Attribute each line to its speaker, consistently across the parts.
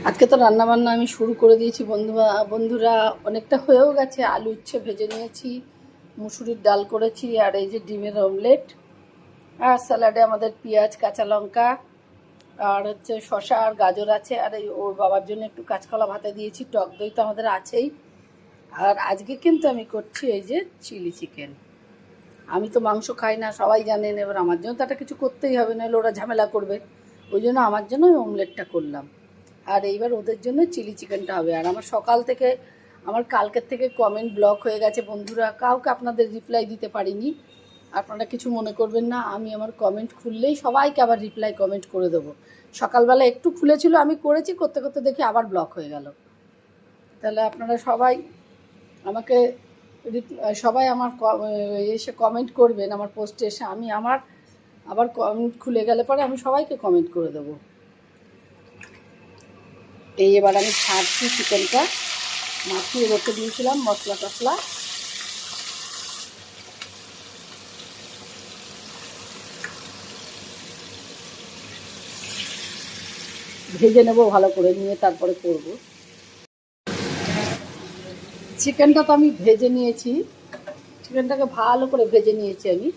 Speaker 1: আজকে তো রান্নাবান্না আমি শুরু করে দিয়েছি বন্ধুরা। অনেকটা হয়েও গেছে। আলু উচ্ছে ভেজে নিয়েছি, মুসুরির ডাল করেছি, আর এই যে ডিমের অমলেট, আর স্যালাডে আমাদের পেঁয়াজ কাঁচা লঙ্কা আর হচ্ছে শসা আর গাজর আছে, আর এই ওর বাবার জন্য একটু কাঁচকলা ভাতে দিয়েছি, টক দই তো আমাদের আছেই। আর আজকে কিন্তু আমি করছি এই যে চিলি চিকেন। আমি তো মাংস খাই না, সবাই জানেন। এবার আমার জন্য তো একটা কিছু করতেই হবে, নাহলে ওরা ঝামেলা করবে। ওই জন্য আমার জন্য ওই অমলেটটা করলাম। আর এইবার ওদের জন্য চিলি চিকেনটা হবে। আর আমার সকাল থেকে, আমার কালকের থেকে কমেন্ট ব্লক হয়ে গেছে বন্ধুরা, কাউকে আপনাদের রিপ্লাই দিতে পারিনি। আপনারা কিছু মনে করবেন না, আমি আমার কমেন্ট খুললেই সবাইকে আবার রিপ্লাই কমেন্ট করে দেবো। সকালবেলা একটু খুলেছিল, আমি করেছি, করতে করতে দেখি আবার ব্লক হয়ে গেল। তাহলে আপনারা সবাই আমাকে সবাই আমার এসে কমেন্ট করবেন আমার পোস্টে এসে। আমি আমার আবার কমেন্ট খুলে গেলে পরে আমি সবাইকে কমেন্ট করে দেবো। এই এবার আমি ছাড়ছি চিকেনটা, মাখিয়ে রেখে দিয়েছিলাম মশলা টশলা। ভেজে নেব ভালো করে, নিয়ে তারপরে করব। চিকেনটা তো আমি ভেজে নিয়েছি, চিকেনটাকে ভালো করে ভেজে নিয়েছি আমি।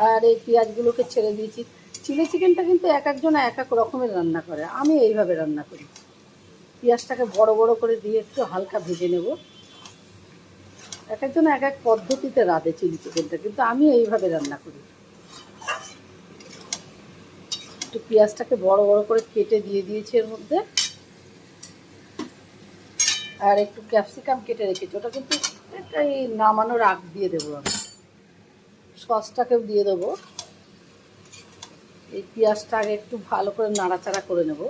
Speaker 1: আর এই পেঁয়াজগুলোকে ছেড়ে দিয়েছি। চিলি চিকেনটা কিন্তু এক একজন এক এক রকমের রান্না করে, আমি এইভাবে রান্না করি। পেঁয়াজটাকে বড় বড় করে দিয়ে একটু হালকা ভেজে নেব। এক একজন এক এক পদ্ধতিতে রাঁধে চিলি চিকেনটা, কিন্তু আমি এইভাবে রান্না করি। একটু পেঁয়াজটাকে বড় বড় করে কেটে দিয়ে দিয়েছি এর মধ্যে। আর একটু ক্যাপসিকাম কেটে রেখেছি, ওটা কিন্তু এই নামানোর আগ দিয়ে দেবো আমি। সসটাকেও দিয়ে দেবো। এই পেঁয়াজটা আগে একটু ভালো করে নাড়াচাড়া করে নেব।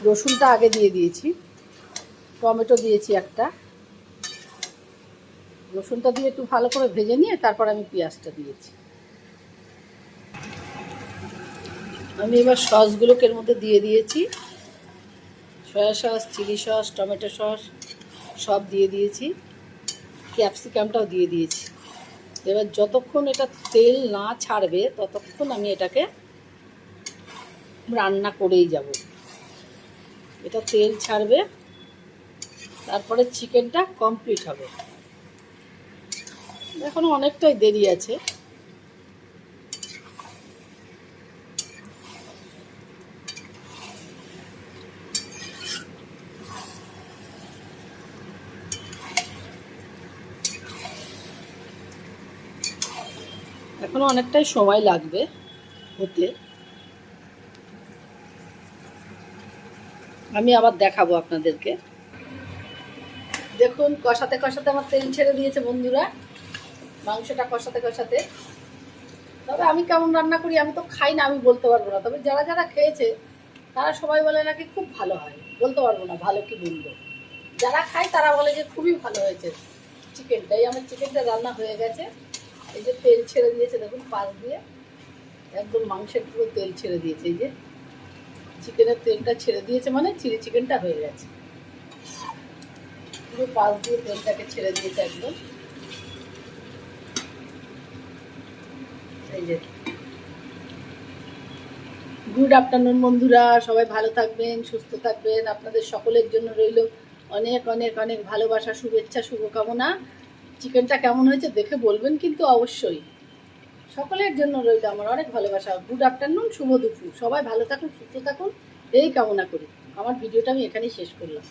Speaker 1: রসুনটা আগে দিয়ে দিয়েছি, টমেটো দিয়েছি একটা। রসুনটা দিয়ে একটু ভালো করে ভেজে নিয়ে তারপর আমি পেঁয়াজটা দিয়েছি। আমি এবার সসগুলোকে এর মধ্যে দিয়ে দিয়েছি। Soya sauce, chilli sauce, tomato sauce সব দিয়ে দিয়েছি, ক্যাপসিকামটাও দিয়ে দিয়েছি। এবার যতক্ষণ এটা তেল না ছাড়বে ততক্ষণ আমি এটাকে রান্না করেই যাব। এটা তেল ছাড়বে, তারপরে চিকেনটা কমপ্লিট হবে। এখনো অনেকটাই দেরি আছে। এখনো অনেকটাই সময় লাগবে হতে। আমি আবার দেখাবো আপনাদেরকে। দেখুন কষাতে কষাতে আমার তেল ছেড়ে দিয়েছে বন্ধুরা, মাংসটা কষাতে কষাতে। তবে আমি কেমন রান্না করি আমি তো খাই না, আমি বলতে পারবো না। তবে যারা যারা খেয়েছে তারা সবাই বলে নাকি খুব ভালো হয়। বলতে পারবো না ভালো কি বলবো। যারা খায় তারা বলে যে খুবই ভালো হয়েছে চিকেনটাই। আমার চিকেনটা রান্না হয়ে গেছে। এই যে তেল ছেড়ে দিয়েছে দেখুন, পাশ দিয়ে একদম মাংসের পুরো তেল ছেড়ে দিয়েছে। এই যে চিকেনের তেলটা ছেড়ে দিয়েছে, মানে চিলি চিকেনটা হয়ে গেছে। পুরো পাশ দিয়ে তেলটাকে ছেড়ে দিয়েছে একদম। এই যে গুড আফটারনুন বন্ধুরা, সবাই ভালো থাকবেন, সুস্থ থাকবেন। আপনাদের সকলের জন্য রইল অনেক অনেক অনেক ভালোবাসা, শুভেচ্ছা, শুভকামনা। চিকেনটা কেমন হয়েছে দেখে বলবেন কিন্তু অবশ্যই। সকলের জন্য রইল আমার অনেক ভালোবাসা। গুড আফটারনুন, শুভ দুপুর। সবাই ভালো থাকুন, সুস্থ থাকুন, এই কামনা করি। আমার ভিডিওটা আমি এখানেই শেষ করলাম।